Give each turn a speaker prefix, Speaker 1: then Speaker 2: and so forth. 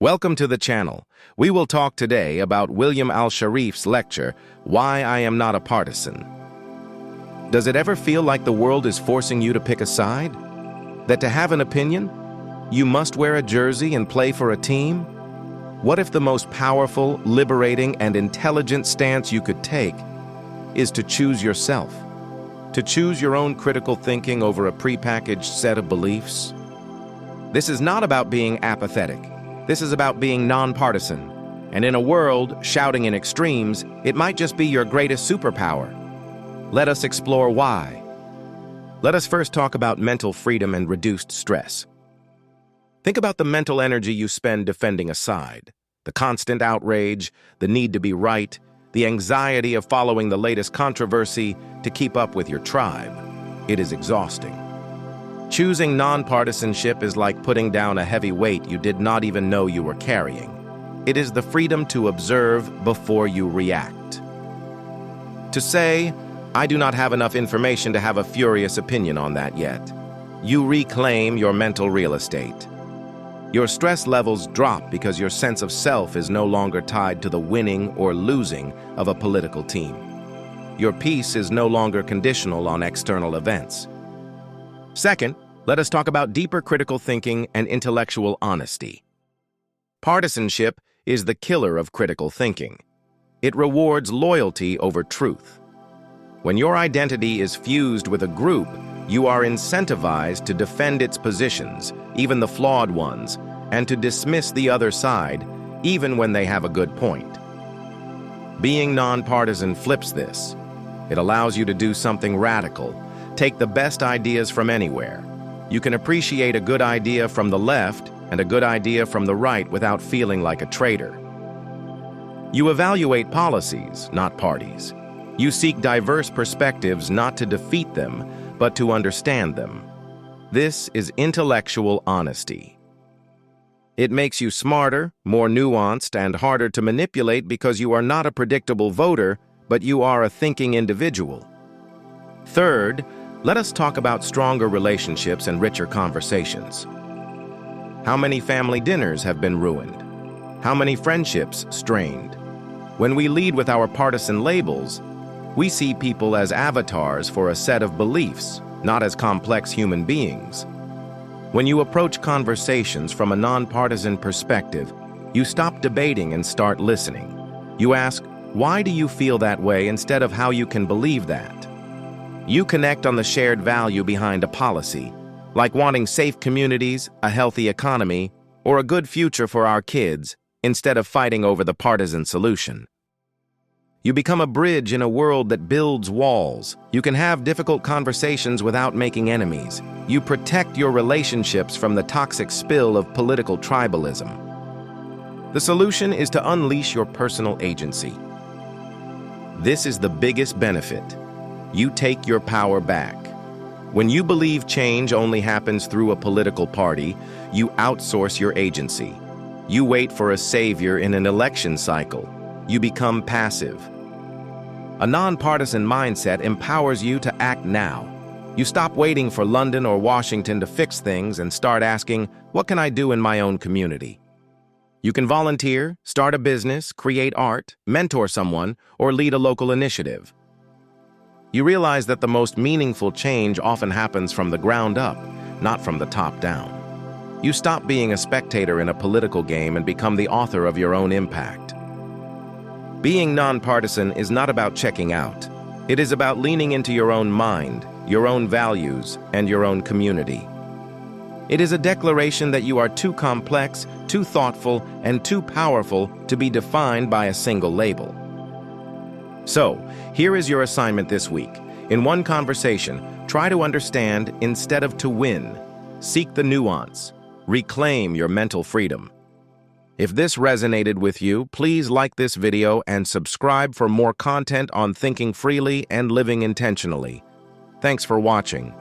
Speaker 1: Welcome to the channel. We will talk today about William Al-Sharif's lecture, Why I Am Not a Partisan. Does it ever feel like the world is forcing you to pick a side? That to have an opinion, you must wear a jersey and play for a team? What if the most powerful, liberating, and intelligent stance you could take is to choose yourself? To choose your own critical thinking over a prepackaged set of beliefs? This is not about being apathetic. This is about being nonpartisan. And in a world shouting in extremes, it might just be your greatest superpower. Let us explore why. Let us first talk about mental freedom and reduced stress. Think about the mental energy you spend defending a side. The constant outrage, the need to be right, the anxiety of following the latest controversy to keep up with your tribe. It is exhausting. Choosing nonpartisanship is like putting down a heavy weight you did not even know you were carrying. It is the freedom to observe before you react. To say, I do not have enough information to have a furious opinion on that yet. You reclaim your mental real estate. Your stress levels drop because your sense of self is no longer tied to the winning or losing of a political team. Your peace is no longer conditional on external events. Second, let us talk about deeper critical thinking and intellectual honesty. Partisanship is the killer of critical thinking. It rewards loyalty over truth. When your identity is fused with a group, you are incentivized to defend its positions, even the flawed ones, and to dismiss the other side, even when they have a good point. Being nonpartisan flips this. It allows you to do something radical. Take the best ideas from anywhere. You can appreciate a good idea from the left and a good idea from the right without feeling like a traitor. You evaluate policies, not parties. You seek diverse perspectives not to defeat them, but to understand them. This is intellectual honesty. It makes you smarter, more nuanced, and harder to manipulate because you are not a predictable voter, but you are a thinking individual. Third, let us talk about stronger relationships and richer conversations. How many family dinners have been ruined? How many friendships strained? When we lead with our partisan labels, we see people as avatars for a set of beliefs, not as complex human beings. When you approach conversations from a nonpartisan perspective, you stop debating and start listening. You ask, why do you feel that way instead of how you can believe that? You connect on the shared value behind a policy, like wanting safe communities, a healthy economy, or a good future for our kids, instead of fighting over the partisan solution. You become a bridge in a world that builds walls. You can have difficult conversations without making enemies. You protect your relationships from the toxic spill of political tribalism. The solution is to unleash your personal agency. This is the biggest benefit. You take your power back. When you believe change only happens through a political party, you outsource your agency. You wait for a savior in an election cycle. You become passive. A nonpartisan mindset empowers you to act now. You stop waiting for London or Washington to fix things and start asking, what can I do in my own community? You can volunteer, start a business, create art, mentor someone, or lead a local initiative. You realize that the most meaningful change often happens from the ground up, not from the top down. You stop being a spectator in a political game and become the author of your own impact. Being nonpartisan is not about checking out. It is about leaning into your own mind, your own values, and your own community. It is a declaration that you are too complex, too thoughtful, and too powerful to be defined by a single label. So, here is your assignment this week. In one conversation, try to understand instead of to win. Seek the nuance. Reclaim your mental freedom. If this resonated with you, please like this video and subscribe for more content on thinking freely and living intentionally. Thanks for watching.